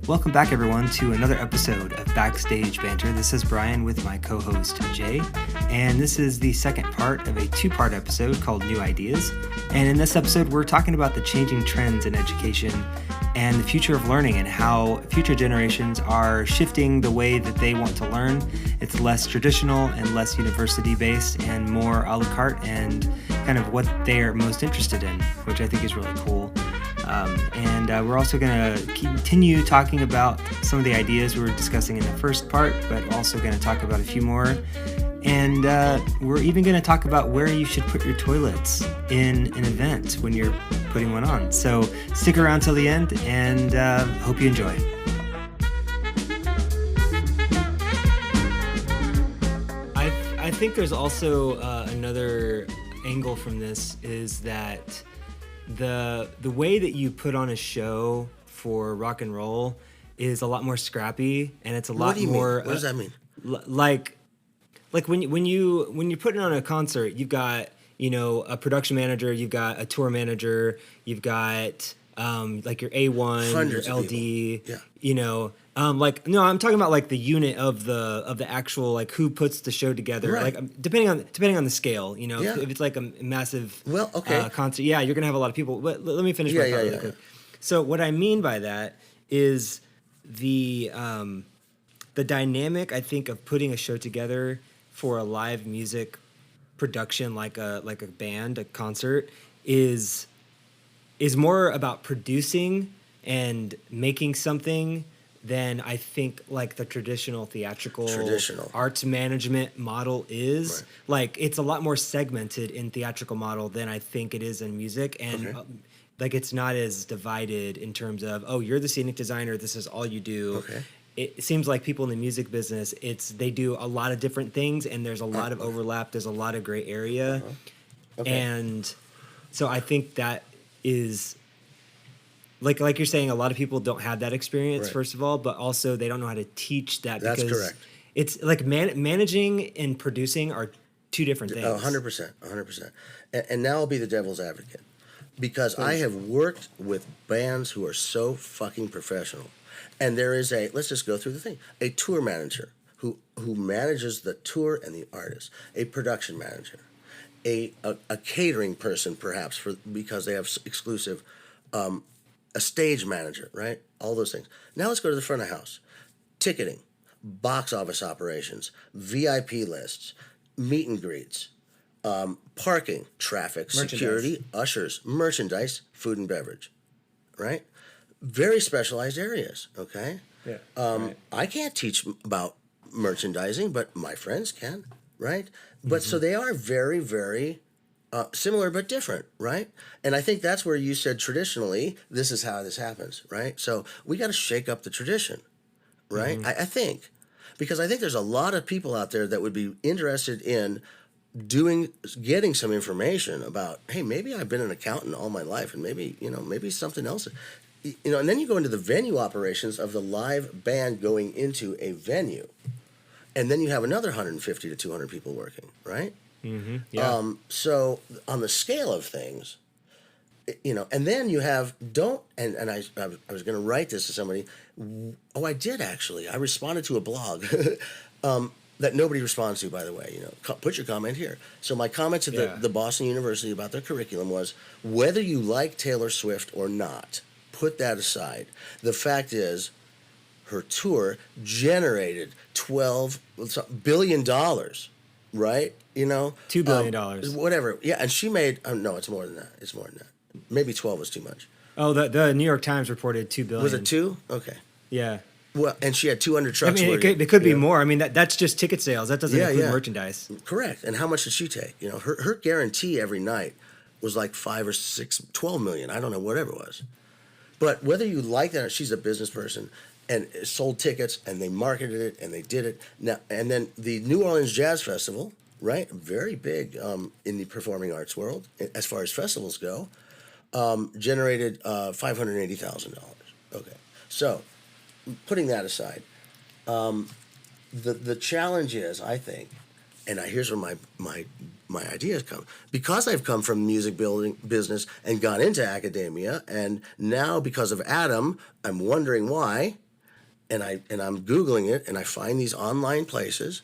Welcome back, everyone, to another episode of Backstage Banter. This is Bryan with my co-host, Jay, and this is the second part of a two-part episode called New Ideas. And in this episode, we're talking about the changing trends in education and the future of learning and how future generations are shifting the way that they want to learn. It's less traditional and less university-based and more a la carte and kind of what they're most interested in, which I think is really cool. We're also going to continue talking about some of the ideas we were discussing in the first part, but also going to talk about a few more. And we're even going to talk about where you should put your toilets in an event when you're putting one on. So stick around till the end, and hope you enjoy. I think there's also another angle from this is that the way that you put on a show for rock and roll is a lot more scrappy, and it's a lot more. What does that mean? Like when you're putting on a concert, you've got a production manager, you've got a tour manager, you've got like your A1, Hundreds your LD, yeah. I'm talking about like the unit of the actual, like, who puts the show together, right. Like depending on the scale, Yeah. if it's like a massive concert, you're gonna have a lot of people. But let me finish my thought really quick. So what I mean by that is the dynamic, I think, of putting a show together for a live music production, like a band, a concert, is more about producing and making something than I think like the traditional theatrical arts management model is. Right. Like, it's a lot more segmented in theatrical model than I think it is in music, and like, it's not as divided in terms of, oh, you're the scenic designer, this is all you do. Okay. It seems like people in the music business, they do a lot of different things, and there's a lot of overlap. There's a lot of gray area, and so I think that is like you're saying. A lot of people don't have that experience, first of all, but also they don't know how to teach that. That's because correct. It's like managing and producing are two different things. 100%. And now I'll be the devil's advocate, because I have worked with bands who are so fucking professional. And there is let's just go through the thing. A tour manager who manages the tour and the artist. A production manager. A catering person, perhaps, because they have exclusive, a stage manager, right? All those things. Now let's go to the front of house. Ticketing, box office operations, VIP lists, meet and greets, parking, traffic, security, ushers, merchandise, food and beverage, right? Very specialized areas, okay? Yeah. I can't teach about merchandising, but my friends can, right? But so they are very, very similar but different, right? And I think that's where you said traditionally, this is how this happens, right? So we got to shake up the tradition, right? I think. Because I think there's a lot of people out there that would be interested in getting some information about, hey, maybe I've been an accountant all my life, and maybe something else. And then you go into the venue operations of the live band going into a venue, and then you have another 150 to 200 people working, right? Mm-hmm. Yeah. So on the scale of things, and then you have and I was going to write this to somebody. Oh, I did actually. I responded to a blog that nobody responds to, by the way. Put your comment here. So my comment to the Boston University about their curriculum was, whether you like Taylor Swift or not, put that aside. The fact is, her tour generated $12 billion, right? $2 billion. Whatever. Yeah, and she made. No, it's more than that. It's more than that. Maybe 12 was too much. Oh, the New York Times reported $2 billion. Was it 2? Okay. Yeah. Well, and she had 200 trucks. I mean, it could be more. I mean, that's just ticket sales. That doesn't include merchandise. Correct. And how much did she take? Her guarantee every night was like 5 or 6, 12 million. I don't know, whatever it was. But whether you like that, she's a business person and sold tickets, and they marketed it, and they did it. Now, and then the New Orleans Jazz Festival, right? Very big in the performing arts world, as far as festivals go, generated $580,000. Okay. So, putting that aside, the challenge is, I think, and here's where my ideas come. Because I've come from music business and gone into academia, and now because of Adam, I'm wondering why, and I'm Googling it, and I find these online places.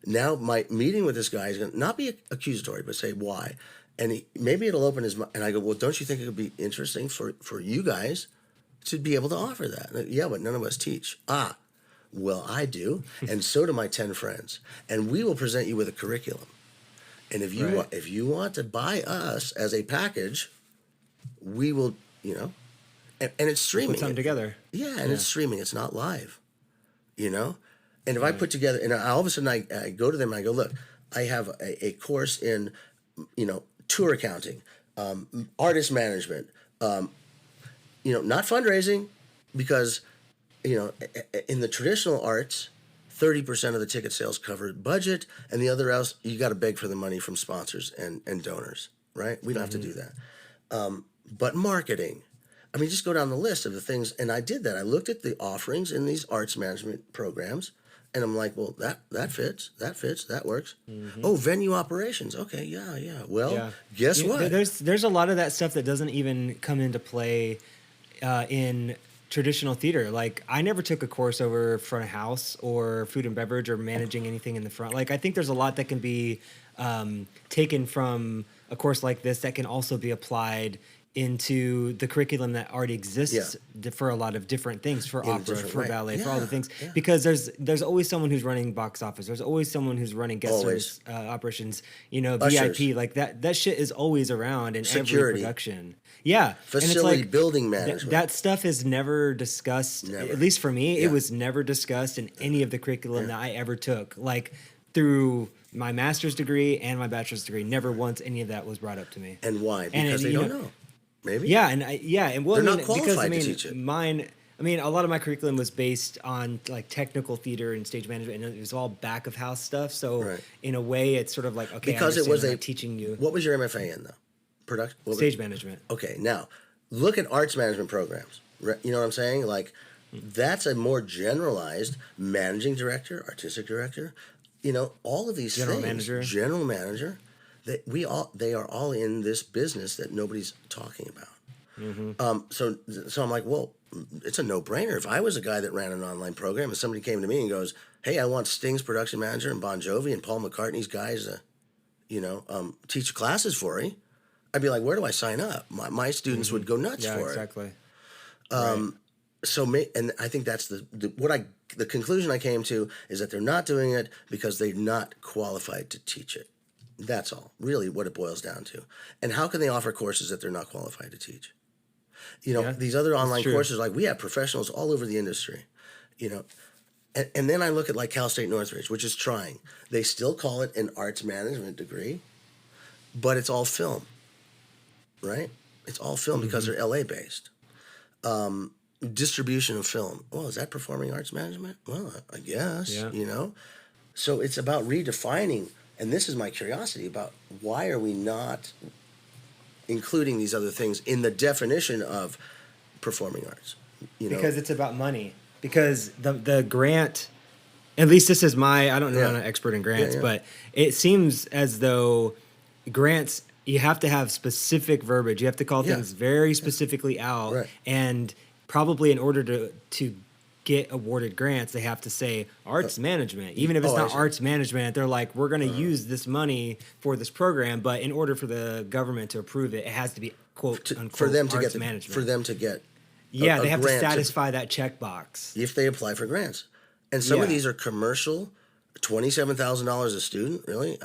Now my meeting with this guy is going to not be accusatory, but say why, and maybe it'll open his mind. And I go, well, don't you think it would be interesting for you guys to be able to offer that? Yeah, but none of us teach. Well, I do, and so do my 10 friends, and we will present you with a curriculum. And if you want to buy us as a package, we will, and it's streaming. Put something together. Yeah, and it's streaming. It's not live, And if I put together, and all of a sudden I go to them and I go, look, I have a course in, tour accounting, artist management, not fundraising, because, in the traditional arts, 30% of the ticket sales cover budget, and the other else, you got to beg for the money from sponsors and donors, right? We don't have to do that. But marketing, just go down the list of the things, and I did that. I looked at the offerings in these arts management programs, and I'm like, well, that fits, that works. Oh, venue operations, okay, yeah. Well, guess what? There's a lot of that stuff that doesn't even come into play in traditional theater. Like, I never took a course over front of house or food and beverage or managing anything in the front. Like, I think there's a lot that can be taken from a course like this that can also be applied into the curriculum that already exists for a lot of different things, for opera, for ballet, for all the things. Yeah. Because there's always someone who's running box office. There's always someone who's running guest service operations, Ushers. VIP. Like that shit is always around in Security. every production. Yeah. Facility, and building management. That stuff is never discussed. Never. At least for me, it was never discussed in any of the curriculum that I ever took. Like, through my master's degree and my bachelor's degree, never once any of that was brought up to me. And why? Because they don't know. Maybe. Yeah, and well, they're not qualified to teach it. Mine, a lot of my curriculum was based on like technical theater and stage management, and it was all back of house stuff. So in a way, it's sort of like, okay, because it was teaching you. What was your MFA in though? Stage management. Okay, now look at arts management programs. You know what I'm saying? Like, that's a more generalized managing director, artistic director. All of these general things. General manager. They are all in this business that nobody's talking about. So I'm like, well, it's a no-brainer. If I was a guy that ran an online program and somebody came to me and goes, hey, I want Sting's production manager and Bon Jovi and Paul McCartney's guys teach classes for me, I'd be like, where do I sign up? My students would go nuts for exactly. So and I think that's the conclusion I came to is that they're not doing it because they're not qualified to teach it. That's all, really, what it boils down to. And how can they offer courses that they're not qualified to teach? These other online courses, like, we have professionals all over the industry, and then I look at like Cal State Northridge, which is trying. They still call it an arts management degree, but it's all film, right? It's all film because they're LA based. Distribution of film. Well, is that performing arts management? Well, I guess, So it's about redefining. And this is my curiosity about why are we not including these other things in the definition of performing arts? Because it's about money. Because the grant, at least this is I don't know, I'm not an expert in grants, but it seems as though grants, you have to have specific verbiage. You have to call things very specifically out. Right. And probably in order to get awarded grants, they have to say arts management. Even if it's not arts management, they're like, we're going to use this money for this program, but in order for the government to approve it, it has to be quote unquote for them to arts get management. For them to get they have to satisfy that checkbox if they apply for grants. And some of these are commercial, $27,000 a student. Really,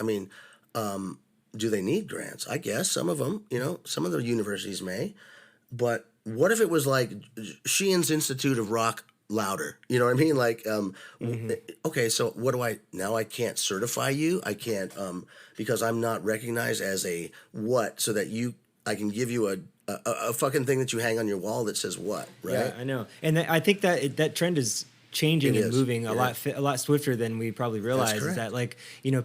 do they need grants? I guess some of them. Some of the universities may, but what if it was like Sheehan's Institute of Rock Louder? You know what I mean? Like, okay, so what do I can't certify you? I can't, because I'm not recognized as a what, so that I can give you a fucking thing that you hang on your wall that says what, right? Yeah, I know. And I think that trend is changing and moving a lot swifter than we probably realize. Is that, like,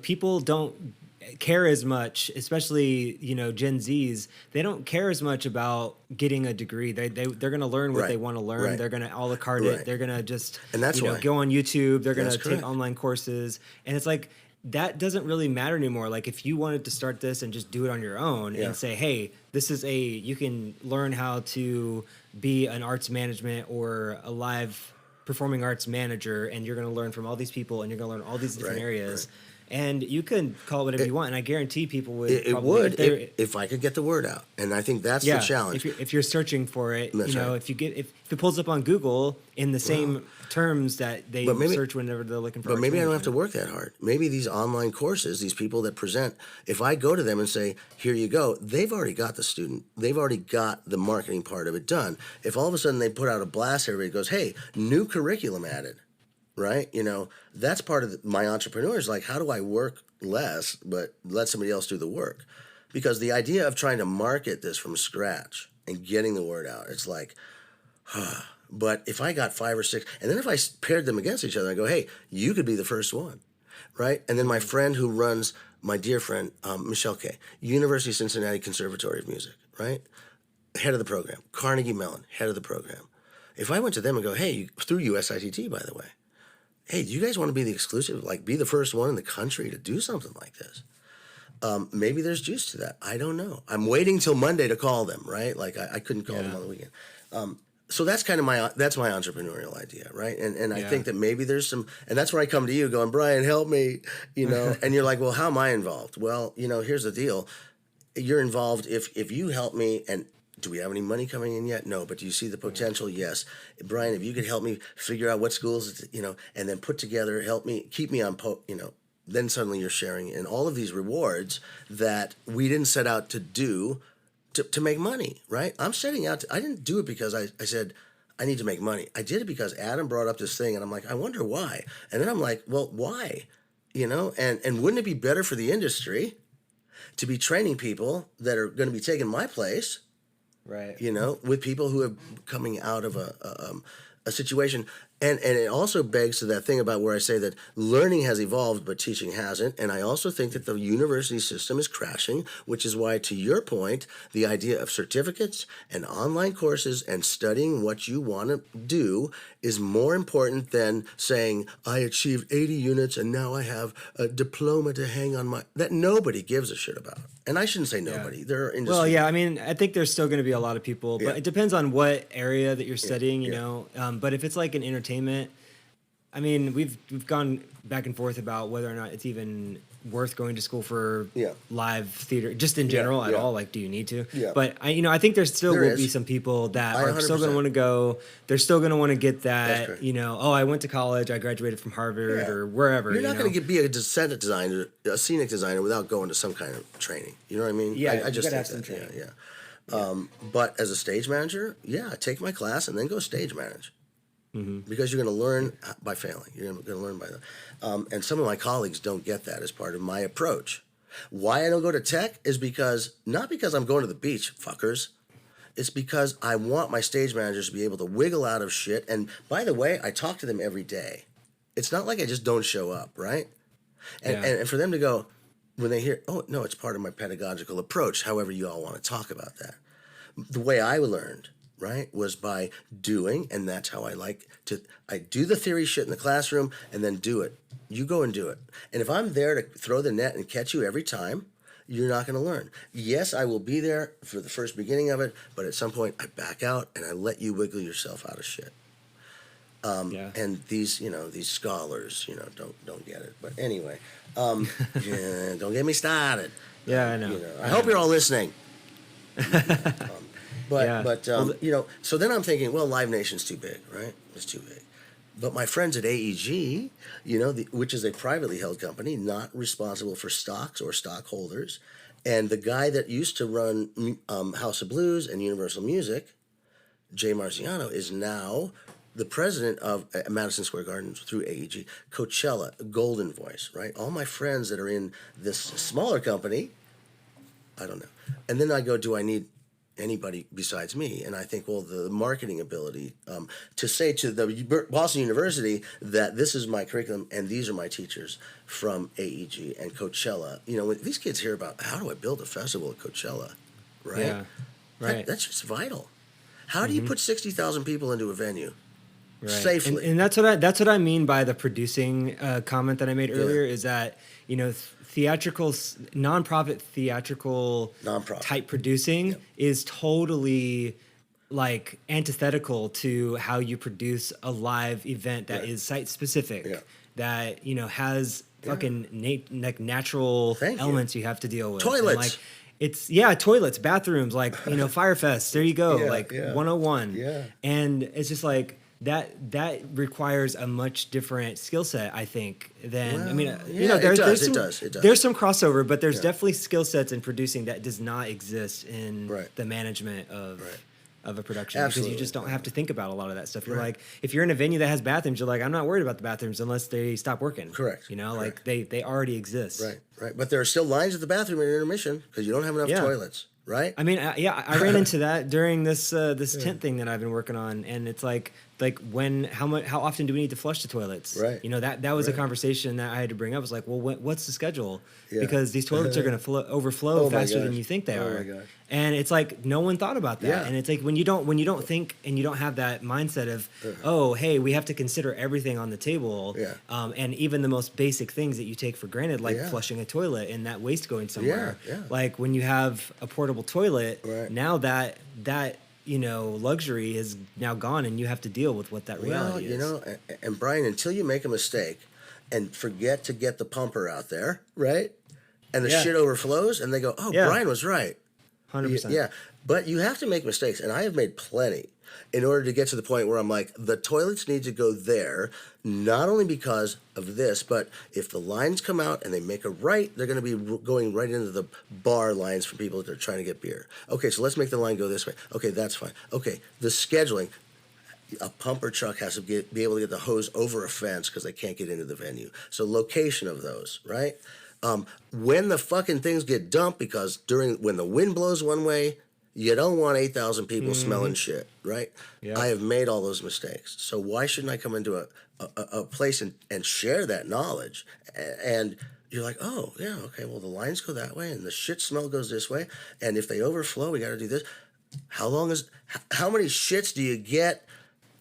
people don't care as much, especially Gen Zs. They don't care as much about getting a degree. They're going to learn what they want to learn. They're going to a la carte it. They're going to just and that's why. Go on YouTube. They're going to take online courses, and it's like that doesn't really matter anymore. Like, if you wanted to start this and just do it on your own and say, hey, this is you can learn how to be an arts management or a live performing arts manager, and you're going to learn from all these people, and you're going to learn all these different areas. Right. And you can call it whatever you want, and I guarantee people would. It would if I could get the word out, and I think that's the challenge. If you're searching for it, if it pulls up on Google in the same terms that they search whenever they're looking for. But maybe I don't have to work that hard. Maybe these online courses, these people that present, if I go to them and say, "Here you go," they've already got the student, they've already got the marketing part of it done. If all of a sudden they put out a blast, everybody goes, "Hey, new curriculum added." Right? That's part of my entrepreneur is like, how do I work less, but let somebody else do the work? Because the idea of trying to market this from scratch and getting the word out, it's like, but if I got 5 or 6, and then if I paired them against each other, I go, hey, you could be the first one, right? And then my friend who runs, my dear friend, Michelle Kay, University of Cincinnati Conservatory of Music, right? Head of the program. Carnegie Mellon, head of the program. If I went to them and go, hey, through USITT, by the way, hey, do you guys want to be the exclusive, like be the first one in the country to do something like this? Maybe there's juice to that. I don't know. I'm waiting till Monday to call them, right? Like I couldn't call them on the weekend. So that's kind of my entrepreneurial idea, right? And I think that maybe there's some, and that's where I come to you going, Bryan, help me, and you're like, well, how am I involved? Well, here's the deal. You're involved if you help me. And do we have any money coming in yet? No, but do you see the potential? Yes. Bryan, if you could help me figure out what schools, and then put together, help me, keep me on, then suddenly you're sharing in all of these rewards that we didn't set out to do to make money, right? I'm setting out I didn't do it because I said, I need to make money. I did it because Adam brought up this thing, and I'm like, I wonder why. And then I'm like, well, why? And wouldn't it be better for the industry to be training people that are going to be taking my place? Right. With people who are coming out of a situation. And it also begs to that thing about where I say that learning has evolved, but teaching hasn't. And I also think that the university system is crashing, which is why, to your point, the idea of certificates and online courses and studying what you want to do is more important than saying, I achieved 80 units and now I have a diploma to hang on that nobody gives a shit about. And I shouldn't say nobody. Yeah. There are industries. Well, yeah, I mean, I think there's still going to be a lot of people, but it depends on what area that you're studying, you know. But if it's like an entertainment, I mean, we've gone back and forth about whether or not it's even worth going to school for live theater, just in general at all. Like, do you need to? Yeah. But I think there still will be some people that are still going to want to go. They're still going to want to get that. I went to college, I graduated from Harvard or wherever. You're not going to be a scenic designer without going to some kind of training. You know what I mean? Yeah, I just think that. Training. Yeah. But as a stage manager, take my class and then go stage manage. Mm-hmm. Because you're going to learn by failing. You're going to learn by that. And some of my colleagues don't get that as part of my approach. Why I don't go to tech is not because I'm going to the beach, fuckers. It's because I want my stage managers to be able to wiggle out of shit. And by the way, I talk to them every day. It's not like I just don't show up, right? And for them to go, when they hear, oh, no, it's part of my pedagogical approach, however you all want to talk about that. The way I learned, right, was by doing, and that's how I do the theory shit in the classroom and then do it. You go and do it. And if I'm there to throw the net and catch you every time, you're not going to learn. Yes, I will be there for the first beginning of it, but at some point I back out and I let you wiggle yourself out of shit. And these scholars, don't get it. But anyway, don't get me started. Yeah, I know. I hope you're all listening. So then I'm thinking, well, Live Nation's too big, right? It's too big. But my friends at AEG, which is a privately held company, not responsible for stocks or stockholders, and the guy that used to run House of Blues and Universal Music, Jay Marciano, is now the president of Madison Square Garden through AEG, Coachella, Golden Voice, right? All my friends that are in this smaller company, I don't know. And then I go, do I need anybody besides me? And I think, well, the marketing ability to say to the Boston University that this is my curriculum and these are my teachers from AEG and Coachella. When these kids hear about how do I build a festival at Coachella, right? Yeah, right. That's just vital. How do you put 60,000 people into a venue? Right. Safely. And that's what I mean by the producing comment that I made earlier is that, nonprofit theatrical type producing is totally like antithetical to how you produce a live event that is site specific, that has fucking natural elements you have to deal with. Toilets. And like it's toilets, bathrooms, like Firefest. There you go, 101. Yeah. And it's just like that requires a much different skill set, I think, than there's some crossover, but there's definitely skill sets in producing that does not exist in the management of a production. Absolutely. Because you just don't have to think about a lot of that stuff. You're like, if you're in a venue that has bathrooms, you're like, I'm not worried about the bathrooms unless they stop working. Correct. Like they already exist. Right. But there are still lines at the bathroom at intermission because you don't have enough toilets. Right. I mean, I ran into that during this tent thing that I've been working on, and it's like how often do we need to flush the toilets? Right. That was a conversation that I had to bring up. I was like, well, what's the schedule? Because these toilets are going to overflow faster than you think they are. My God. And it's like no one thought about that. And it's like when you don't think and you don't have that mindset of oh, hey, we have to consider everything on the table. And even the most basic things that you take for granted, like flushing a toilet and that waste going somewhere. Like when you have a portable toilet, now that luxury is now gone, and you have to deal with what that reality is. And Bryan, until you make a mistake and forget to get the pumper out there, right? And the shit overflows, and they go, oh, Bryan was right. 100%. Yeah, but you have to make mistakes, and I have made plenty in order to get to the point where I'm like, the toilets need to go there, not only because of this, but if the lines come out and they make a right, they're going to be going right into the bar lines for people that are trying to get beer. Okay, so let's make the line go this way. Okay, that's fine. Okay, the scheduling. A pumper truck has to be able to get the hose over a fence because they can't get into the venue. So location of those, right? When the fucking things get dumped, because when the wind blows one way, you don't want 8,000 people smelling shit, right? Yeah. I have made all those mistakes. So why shouldn't I come into a place and share that knowledge? And you're like, oh, yeah, okay, well, the lines go that way and the shit smell goes this way. And if they overflow, we got to do this. How many shits do you get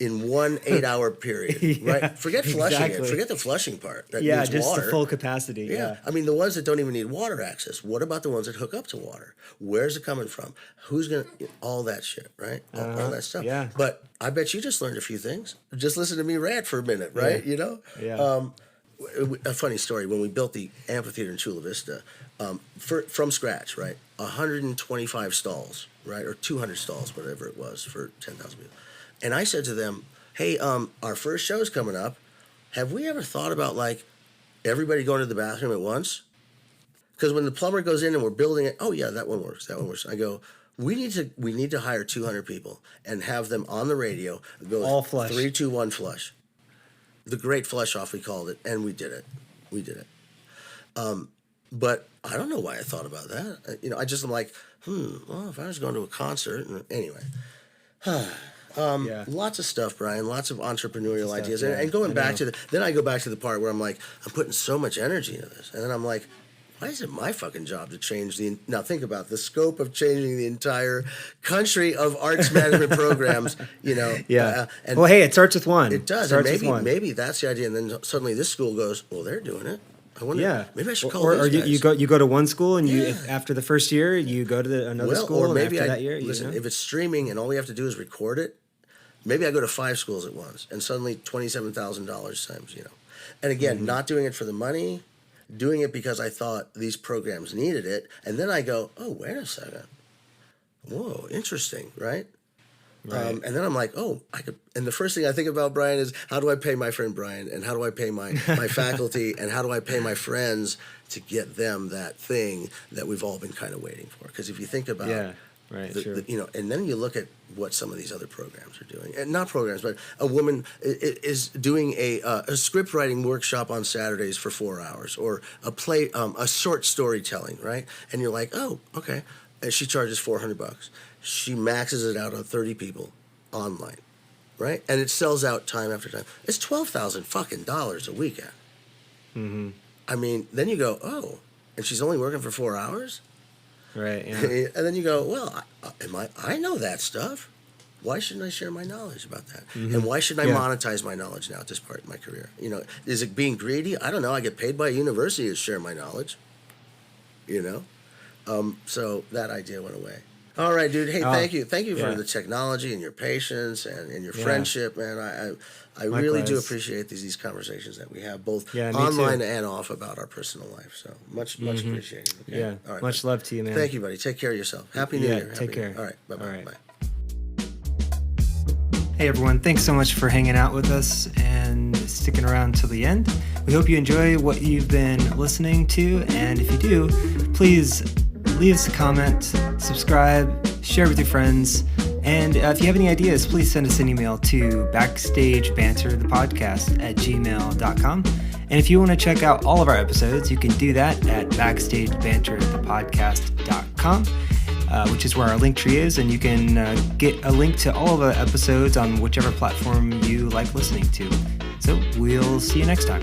in 1 8-hour period, right? Forget flushing it. Forget the flushing part. That needs just water. The full capacity. Yeah. I mean, the ones that don't even need water access. What about the ones that hook up to water? Where's it coming from? Who's going to... All that shit, right? All that stuff. Yeah. But I bet you just learned a few things. Just listen to me rant for a minute, right? Yeah. Yeah. A funny story. When we built the amphitheater in Chula Vista, from scratch, right? 125 stalls, right? Or 200 stalls, whatever it was, for 10,000 people. And I said to them, hey, our first show's coming up. Have we ever thought about, like, everybody going to the bathroom at once? Because when the plumber goes in and we're building it, oh, yeah, that one works. I go, we need to hire 200 people and have them on the radio go all flush. 3, 2, 1 flush. The great flush off, we called it, and we did it. But I don't know why I thought about that. I'm like, well, if I was going to a concert, anyway. Lots of stuff, Bryan. Lots of entrepreneurial ideas. And going back to then I go back to the part where I'm like, I'm putting so much energy into this. And then I'm like, why is it my fucking job to change now think about the scope of changing the entire country of arts management programs, Yeah. Well, hey, it starts with one. It does. And maybe that's the idea. And then suddenly this school goes, well, they're doing it. I wonder, maybe I should call or you go to one school and after the first year you go to another school, or maybe after that year, if it's streaming and all we have to do is record it, maybe I go to 5 schools at once and suddenly $27,000 times, And again, not doing it for the money, doing it because I thought these programs needed it, and then I go, oh, wait a second, whoa, interesting, right? And then I'm like, oh, I could. And the first thing I think about, Bryan, is how do I pay my friend Bryan, and how do I pay my faculty, and how do I pay my friends to get them that thing that we've all been kind of waiting for? Because if you think about, and then you look at what some of these other programs are doing, and not programs, but a woman is doing a script writing workshop on Saturdays for 4 hours, or a short storytelling, right? And you're like, oh, okay, and she charges $400. She maxes it out on 30 people online, right? And it sells out time after time. It's $12,000 fucking dollars a weekend. Mm-hmm. I mean, then you go, oh, and she's only working for 4 hours, right? Yeah. And then you go, well, I know that stuff. Why shouldn't I share my knowledge about that? Mm-hmm. And why shouldn't I monetize my knowledge now at this part of my career? Is it being greedy? I don't know. I get paid by a university to share my knowledge. So that idea went away. All right, dude. Hey, thank you yeah. for the technology and your patience and your Yeah. friendship, man. I really do appreciate these conversations that we have, both Yeah, me online too. and off, about our personal life. So much appreciated. Okay? Yeah. All right, Much man. love to you, man. Thank you, buddy. Take care of yourself. Happy New Yeah, Year. take Happy care. New Year. All right. Bye-bye. All right. Bye. Hey everyone, thanks so much for hanging out with us and sticking around till the end. We hope you enjoy what you've been listening to, and if you do, please leave us a comment, subscribe, share with your friends, and if you have any ideas, please send us an email to backstagebanterthepodcast@gmail.com. And if you want to check out all of our episodes, you can do that at backstagebanterthepodcast.com. Which is where our link tree is, and you can get a link to all of the episodes on whichever platform you like listening to. So we'll see you next time.